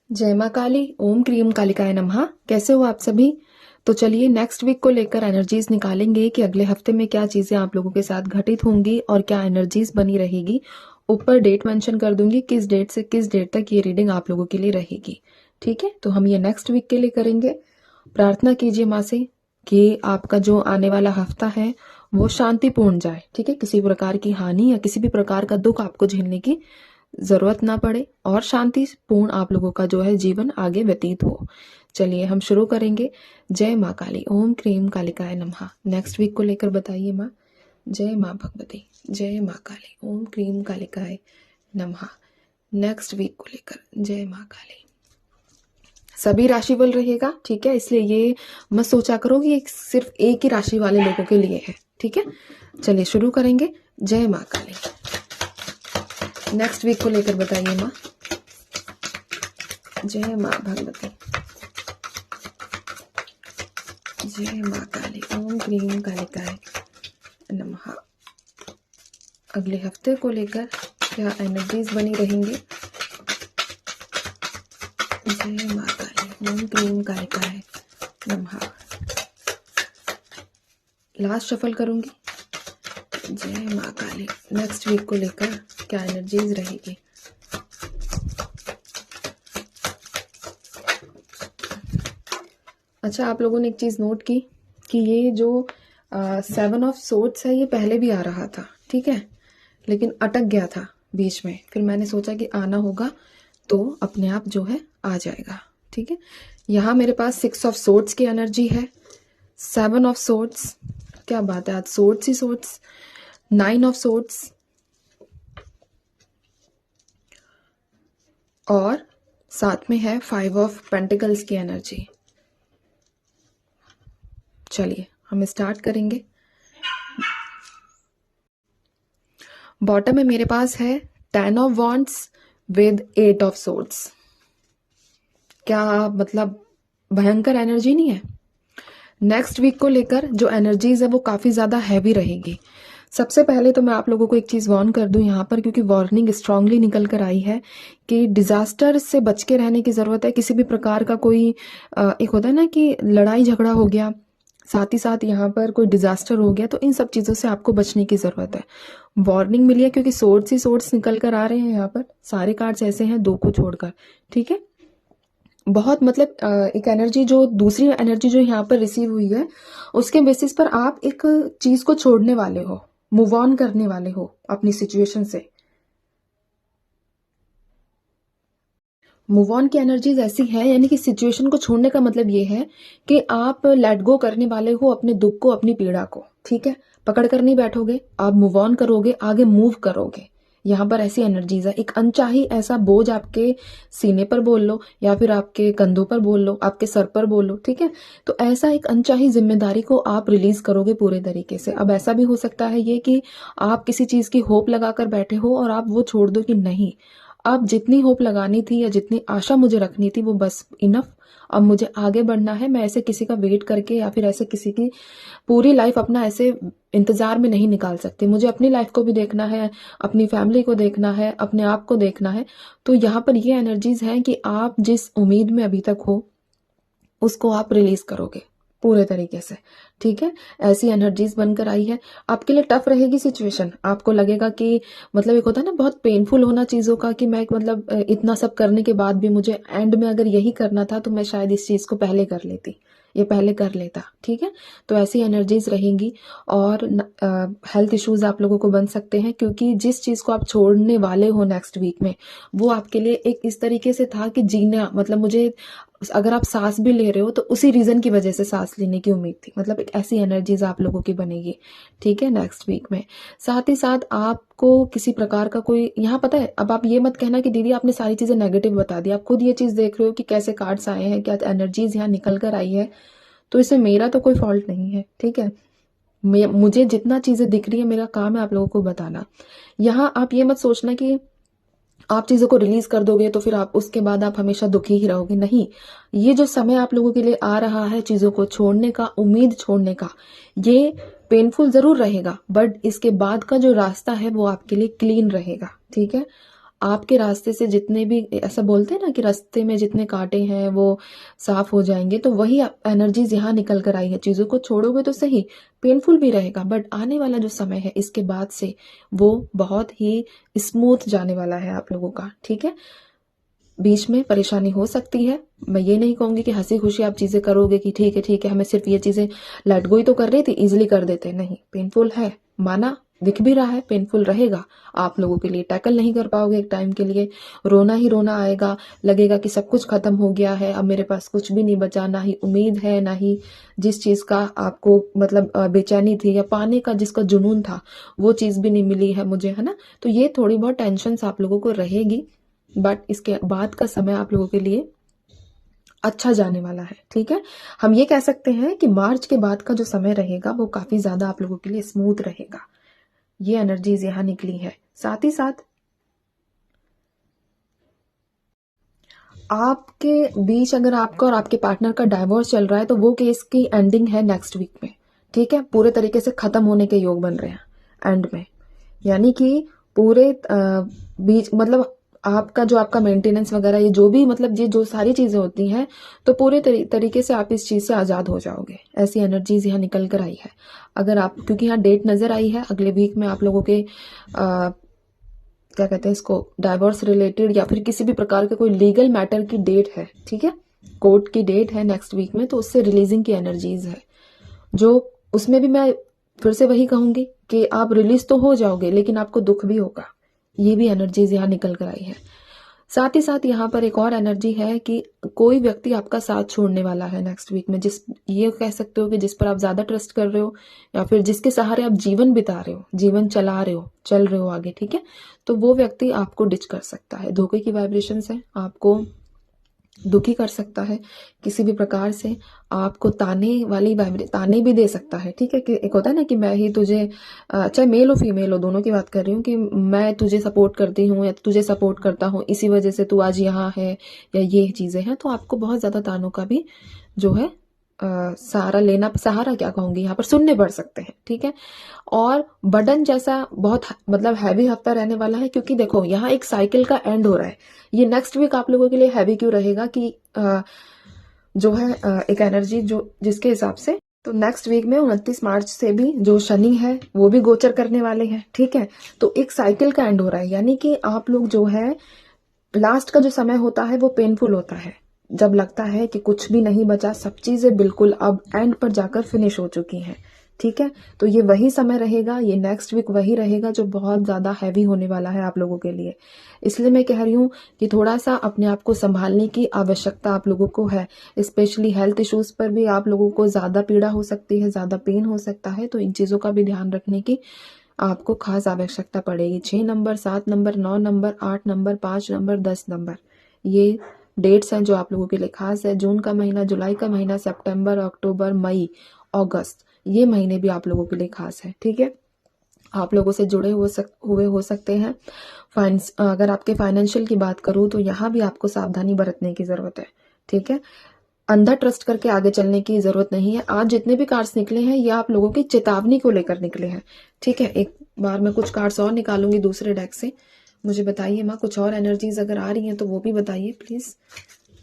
जय माँ काली। ओम क्रीम कालिकाय नमः। कैसे हो आप सभी? तो चलिए नेक्स्ट वीक को लेकर एनर्जीज निकालेंगे कि अगले हफ्ते में क्या चीजें आप लोगों के साथ घटित होंगी और क्या एनर्जीज बनी रहेगी। ऊपर डेट मेंशन कर दूंगी किस डेट से किस डेट तक ये रीडिंग आप लोगों के लिए रहेगी। ठीक है, तो हम ये नेक्स्ट वीक के लिए करेंगे। प्रार्थना कीजिए माँ से कि आपका जो आने वाला हफ्ता है वो शांतिपूर्ण जाए। ठीक है, किसी प्रकार की हानि या किसी भी प्रकार का दुख आपको झेलने की जरूरत ना पड़े और शांतिपूर्ण आप लोगों का जो है जीवन आगे व्यतीत हो। चलिए हम शुरू करेंगे। जय माँ काली। ओम क्रीम कालिकाय नमः। नेक्स्ट वीक को लेकर बताइए माँ। जय माँ भगवती। जय माँ काली। ओम क्रीम कालिकाय नमः। नेक्स्ट वीक को लेकर जय माँ काली। सभी राशिफल रहेगा, ठीक है, इसलिए ये मत सोचा करो कि सिर्फ एक ही राशि वाले लोगों के लिए है। ठीक है, चलिए शुरू करेंगे। जय माँ काली। नेक्स्ट वीक को लेकर बताइए माँ। जय माँ भगवती। जय माँ काली। ओम क्रीम कालिकाय नमः। अगले हफ्ते को लेकर क्या एनर्जीज बनी रहेंगी? जय माँ काली। ओम क्रीम कालिकाय नमः। लास्ट शफल करूंगी। जय माँ काली। नेक्स्ट वीक को लेकर क्या एनर्जीज रहेगी? अच्छा, आप लोगों ने एक चीज नोट की कि ये जो 7 ऑफ सोर्ड्स है ये पहले भी आ रहा था, ठीक है, लेकिन अटक गया था बीच में। फिर मैंने सोचा कि आना होगा तो अपने आप जो है आ जाएगा। ठीक है, यहाँ मेरे पास 6 ऑफ सोर्ड्स की एनर्जी है, 7 ऑफ सोर्ड्स, क्या बात है, आज swords he swords, 9 of swords और साथ में है 5 ऑफ पेंटिकल्स की एनर्जी। चलिए हम स्टार्ट करेंगे। बॉटम में मेरे पास है 10 of wands with 8 of swords. क्या मतलब भयंकर एनर्जी नहीं है? नेक्स्ट वीक को लेकर जो एनर्जीज है वो काफी ज्यादा हैवी रहेगी। सबसे पहले तो मैं आप लोगों को एक चीज वार्न कर दूं यहाँ पर, क्योंकि वार्निंग स्ट्रांगली निकल कर आई है कि डिजास्टर से बच के रहने की जरूरत है। किसी भी प्रकार का कोई एक होता है ना कि लड़ाई झगड़ा हो गया, साथ ही साथ यहाँ पर कोई डिजास्टर हो गया, तो इन सब चीजों से आपको बचने की जरूरत है। वार्निंग मिली है क्योंकि सोर्ड्स ही सोर्ड्स निकल कर आ रहे हैं यहाँ पर। सारे कार्ड्स ऐसे हैं, 2 को छोड़कर। ठीक है, बहुत मतलब एक एनर्जी, जो दूसरी एनर्जी जो यहाँ पर रिसीव हुई है उसके बेसिस पर आप एक चीज को छोड़ने वाले हो, मूव ऑन करने वाले हो अपनी सिचुएशन से। मूव ऑन की एनर्जीज ऐसी है, यानी कि सिचुएशन को छोड़ने का मतलब ये है कि आप लेट गो करने वाले हो अपने दुख को, अपनी पीड़ा को। ठीक है, पकड़ कर नहीं बैठोगे, आप मूव ऑन करोगे, आगे मूव करोगे। यहाँ पर ऐसी एनर्जीज है। एक अनचाही ऐसा बोझ आपके सीने पर बोल लो या फिर आपके कंधों पर बोल लो, आपके सर पर बोल लो, ठीक है, तो ऐसा एक अनचाही जिम्मेदारी को आप रिलीज करोगे पूरे तरीके से। अब ऐसा भी हो सकता है ये कि आप किसी चीज की होप लगाकर बैठे हो और आप वो छोड़ दो कि नहीं, अब जितनी होप लगानी थी या जितनी आशा मुझे रखनी थी वो बस इनफ, अब मुझे आगे बढ़ना है। मैं ऐसे किसी का वेट करके या फिर ऐसे किसी की पूरी लाइफ अपना ऐसे इंतजार में नहीं निकाल सकती। मुझे अपनी लाइफ को भी देखना है, अपनी फैमिली को देखना है, अपने आप को देखना है। तो यहाँ पर ये एनर्जीज है कि आप जिस उम्मीद में अभी तक हो उसको आप रिलीज करोगे पूरे तरीके से। ठीक है, ऐसी एनर्जीज बनकर आई है। आपके लिए टफ रहेगी सिचुएशन। आपको लगेगा कि मतलब एक होता है ना बहुत पेनफुल होना चीजों का, कि मैं मतलब इतना सब करने के बाद भी मुझे एंड में अगर यही करना था तो मैं शायद इस चीज को पहले कर लेती, ये पहले कर लेता। ठीक है, तो ऐसी एनर्जीज रहेंगी। और हेल्थ इश्यूज आप लोगों को बन सकते हैं, क्योंकि जिस चीज को आप छोड़ने वाले हो नेक्स्ट वीक में वो आपके लिए एक इस तरीके से था कि जीना, मतलब मुझे अगर आप सांस भी ले रहे हो तो उसी रीजन की वजह से सांस लेने की उम्मीद थी। मतलब एक ऐसी एनर्जीज आप लोगों की बनेगी। ठीक है, नेक्स्ट वीक में। साथ ही साथ आपको किसी प्रकार का कोई, यहाँ पता है, अब आप ये मत कहना कि दीदी आपने सारी चीजें नेगेटिव बता दी। आप खुद ये चीज देख रहे हो कि कैसे कार्ड्स आए हैं, क्या एनर्जीज यहाँ निकल कर आई है, तो इसमें मेरा तो कोई फॉल्ट नहीं है। ठीक है, मुझे जितना चीजें दिख रही है मेरा काम है आप लोगों को बताना। यहाँ आप ये मत सोचना कि आप चीजों को रिलीज कर दोगे तो फिर आप उसके बाद आप हमेशा दुखी ही रहोगे। नहीं, ये जो समय आप लोगों के लिए आ रहा है चीजों को छोड़ने का, उम्मीद छोड़ने का, ये पेनफुल जरूर रहेगा, बट इसके बाद का जो रास्ता है वो आपके लिए क्लीन रहेगा। ठीक है, आपके रास्ते से जितने भी, ऐसा बोलते हैं ना कि रास्ते में जितने कांटे हैं वो साफ हो जाएंगे, तो वही एनर्जीज यहाँ निकल कर आई है। चीज़ों को छोड़ोगे तो सही, पेनफुल भी रहेगा, बट आने वाला जो समय है इसके बाद से वो बहुत ही स्मूथ जाने वाला है आप लोगों का, ठीक है। बीच में परेशानी हो सकती है, मैं ये नहीं कहूंगी कि हंसी खुशी आप चीज़ें करोगे कि ठीक है हमें सिर्फ ये चीज़ें लेट गो ही तो कर रही थी, इजिली कर देते, नहीं, पेनफुल है, माना, दिख भी रहा है पेनफुल रहेगा आप लोगों के लिए, टैकल नहीं कर पाओगे एक टाइम के लिए, रोना ही रोना आएगा, लगेगा कि सब कुछ खत्म हो गया है, अब मेरे पास कुछ भी नहीं बचा, ना ही उम्मीद है, ना ही जिस चीज़ का आपको मतलब बेचैनी थी या पाने का जिसका जुनून था वो चीज़ भी नहीं मिली है मुझे, है ना। तो ये थोड़ी बहुत टेंशन आप लोगों को रहेगी, बट इसके बाद का समय आप लोगों के लिए अच्छा जाने वाला है, ठीक है। हम ये कह सकते हैं कि मार्च के बाद का जो समय रहेगा वो काफी ज्यादा आप लोगों के लिए स्मूथ रहेगा, ये एनर्जीज यहां निकली है। साथ ही साथ आपके बीच अगर आपका और आपके पार्टनर का डाइवोर्स चल रहा है तो वो केस की एंडिंग है नेक्स्ट वीक में, ठीक है, पूरे तरीके से खत्म होने के योग बन रहे हैं एंड में, यानी कि पूरे बीच मतलब आपका जो आपका मेंटेनेंस वगैरह ये जो भी मतलब ये जो सारी चीजें होती हैं, तो पूरे तरीके से आप इस चीज से आजाद हो जाओगे, ऐसी एनर्जीज यहाँ निकल कर आई है। अगर आप, क्योंकि यहाँ डेट नजर आई है अगले वीक में आप लोगों के क्या कहते हैं इसको, डाइवोर्स रिलेटेड या फिर किसी भी प्रकार के कोई लीगल मैटर की डेट है, ठीक है, कोर्ट की डेट है नेक्स्ट वीक में, तो उससे रिलीजिंग की एनर्जीज है, जो उसमें भी मैं फिर से वही कहूंगी कि आप रिलीज तो हो जाओगे लेकिन आपको दुख भी होगा, ये भी एनर्जीज यहाँ निकल कर आई है। साथ ही साथ यहाँ पर एक और एनर्जी है कि कोई व्यक्ति आपका साथ छोड़ने वाला है नेक्स्ट वीक में, जिस ये कह सकते हो कि जिस पर आप ज्यादा ट्रस्ट कर रहे हो या फिर जिसके सहारे आप जीवन बिता रहे हो, जीवन चला रहे हो, चल रहे हो आगे, ठीक है, तो वो व्यक्ति आपको डिच कर सकता है, धोखे की वाइब्रेशंस है, आपको दुखी कर सकता है किसी भी प्रकार से, आपको ताने भी दे सकता है, ठीक है, कि एक होता है ना कि मैं ही तुझे, चाहे मेल हो फीमेल हो, दोनों की बात कर रही हूँ, कि मैं तुझे सपोर्ट करती हूँ या तुझे सपोर्ट करता हूँ, इसी वजह से तू आज यहाँ है, या ये चीजें हैं, तो आपको बहुत ज्यादा तानों का भी जो है सहारा क्या कहूंगी यहाँ पर, सुनने पड़ सकते हैं, ठीक है। और बर्डन जैसा बहुत मतलब हैवी हफ्ता रहने वाला है, क्योंकि देखो यहाँ एक साइकिल का एंड हो रहा है, ये नेक्स्ट वीक आप लोगों के लिए हैवी क्यों रहेगा कि जो है एक एनर्जी जो जिसके हिसाब से, तो नेक्स्ट वीक में 29 मार्च से भी जो शनि है वो भी गोचर करने वाले हैं, ठीक है, तो एक साइकिल का एंड हो रहा है, यानी कि आप लोग जो है लास्ट का जो समय होता है वो पेनफुल होता है, जब लगता है कि कुछ भी नहीं बचा, सब चीजें बिल्कुल अब एंड पर जाकर फिनिश हो चुकी हैं, ठीक है, तो ये वही समय रहेगा, ये नेक्स्ट वीक वही रहेगा जो बहुत ज्यादा हैवी होने वाला है आप लोगों के लिए। इसलिए मैं कह रही हूँ कि थोड़ा सा अपने आप को संभालने की आवश्यकता आप लोगों को है, स्पेशली हेल्थ इश्यूज पर भी आप लोगों को ज्यादा पीड़ा हो सकती है, ज्यादा पेन हो सकता है, तो इन चीजों का भी ध्यान रखने की आपको खास आवश्यकता पड़ेगी। 6 number, 7 number, 9 number, 8 number, 5 number, 10 number, ये डेट्स हैं जो आप लोगों के लिए खास है। जून का महीना, जुलाई का महीना, सितंबर, अक्टूबर, मई, अगस्त, ये महीने भी आप लोगों के लिए खास है, ठीक है। आप लोगों से जुड़े हुए हो सकते हैं। अगर आपके फाइनेंशियल की बात करूं तो यहाँ भी आपको सावधानी बरतने की जरूरत है, ठीक है, अंधा ट्रस्ट करके आगे चलने की जरूरत नहीं है। आज जितने भी कार्ड्स निकले हैं ये आप लोगों की चेतावनी को लेकर निकले हैं, ठीक है। एक बार मैं कुछ कार्ड्स और निकालूंगी दूसरे डेक से, मुझे बताइए माँ कुछ और एनर्जीज अगर आ रही हैं तो वो भी बताइए प्लीज।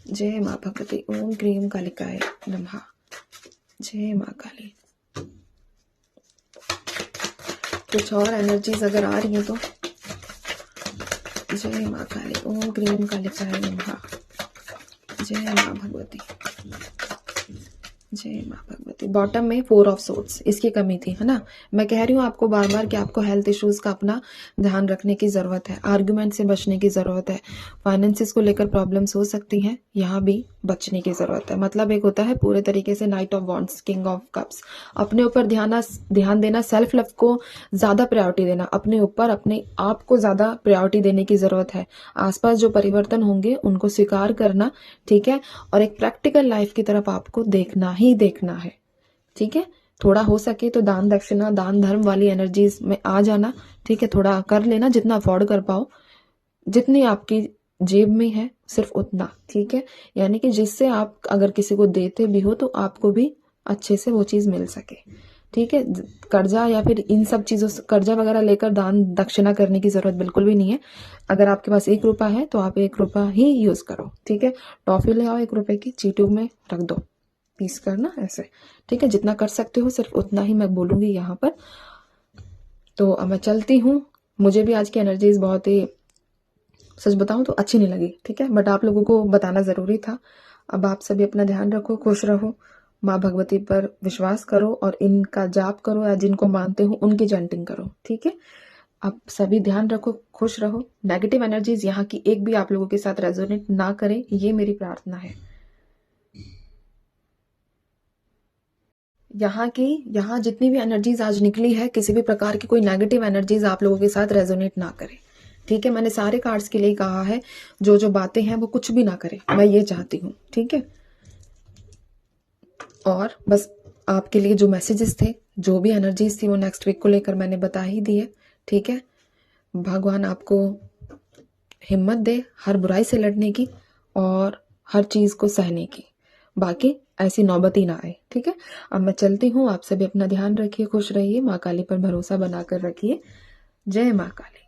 जय माँ भगवती, ओम क्रीम कालिकाय नमः, जय माँ काली। कुछ और एनर्जीज अगर आ रही हैं तो जय माँ काली, ओम क्रीम कालिकाय नमः, जय माँ भगवती, जय माँ भगवती। बॉटम में 4 ऑफ सोर्ड्स, इसकी कमी थी, है ना। मैं कह रही हूँ आपको बार बार कि आपको हेल्थ इश्यूज का अपना ध्यान रखने की जरूरत है, आर्गुमेंट से बचने की जरूरत है, फाइनेंसिस को लेकर प्रॉब्लम्स हो सकती हैं, यहाँ भी बचने की जरूरत है। मतलब एक होता है पूरे तरीके से night of wands, king of cups, अपने ऊपर ध्यान देना, सेल्फ लव को ज्यादा प्रायोरिटी देना, अपने ऊपर अपने आप को ज्यादा प्रायोरिटी देने की जरूरत है। आसपास जो परिवर्तन होंगे उनको स्वीकार करना, ठीक है, और एक प्रैक्टिकल लाइफ की तरफ आपको देखना ही देखना है, ठीक है। थोड़ा हो सके तो दान दक्षिणा, दान धर्म वाली एनर्जीज में आ जाना, ठीक है, थोड़ा कर लेना जितना अफोर्ड कर पाओ, जितनी आपकी जेब में है सिर्फ उतना, ठीक है, यानी कि जिससे आप अगर किसी को देते भी हो तो आपको भी अच्छे से वो चीज मिल सके, ठीक है। कर्जा या फिर इन सब चीज़ों से कर्जा वगैरह लेकर दान दक्षिणा करने की ज़रूरत बिल्कुल भी नहीं है। अगर आपके पास 1 रुपया है तो आप 1 रुपया ही यूज़ करो, ठीक है। टॉफ़ी ले आओ 1 रुपए की, ची-ट्यूब में रख दो, पीस कर ना ऐसे, ठीक है। जितना कर सकते हो सिर्फ उतना ही मैं बोलूँगी यहाँ पर। तो अब मैं चलती हूँ। मुझे भी आज की एनर्जीज़ बहुत ही, सच बताऊँ तो अच्छी नहीं लगी, ठीक है। बट आप लोगों को बताना ज़रूरी था। अब आप सभी अपना ध्यान रखो, खुश रहो, माँ भगवती पर विश्वास करो और इनका जाप करो या जिनको मानते हो उनकी चैंटिंग करो, ठीक है। आप सभी ध्यान रखो, खुश रहो। नेगेटिव एनर्जीज यहाँ की एक भी आप लोगों के साथ रेजोनेट ना करें, ये मेरी प्रार्थना है। यहाँ जितनी भी एनर्जीज आज निकली है, किसी भी प्रकार की कोई नेगेटिव एनर्जीज आप लोगों के साथ रेजोनेट ना करे, ठीक है। मैंने सारे कार्ड्स के लिए कहा है, जो जो बातें हैं वो कुछ भी ना करे, मैं ये चाहती हूँ, ठीक है। और बस आपके लिए जो मैसेजेस थे, जो भी एनर्जीज थी, वो नेक्स्ट वीक को लेकर मैंने बता ही दी है, ठीक है। भगवान आपको हिम्मत दे हर बुराई से लड़ने की और हर चीज़ को सहने की, बाकी ऐसी नौबत ही ना आए, ठीक है। अब मैं चलती हूँ, आप सभी अपना ध्यान रखिए, खुश रहिए, माँ काली पर भरोसा बनाकर रखिए। जय माँ काली।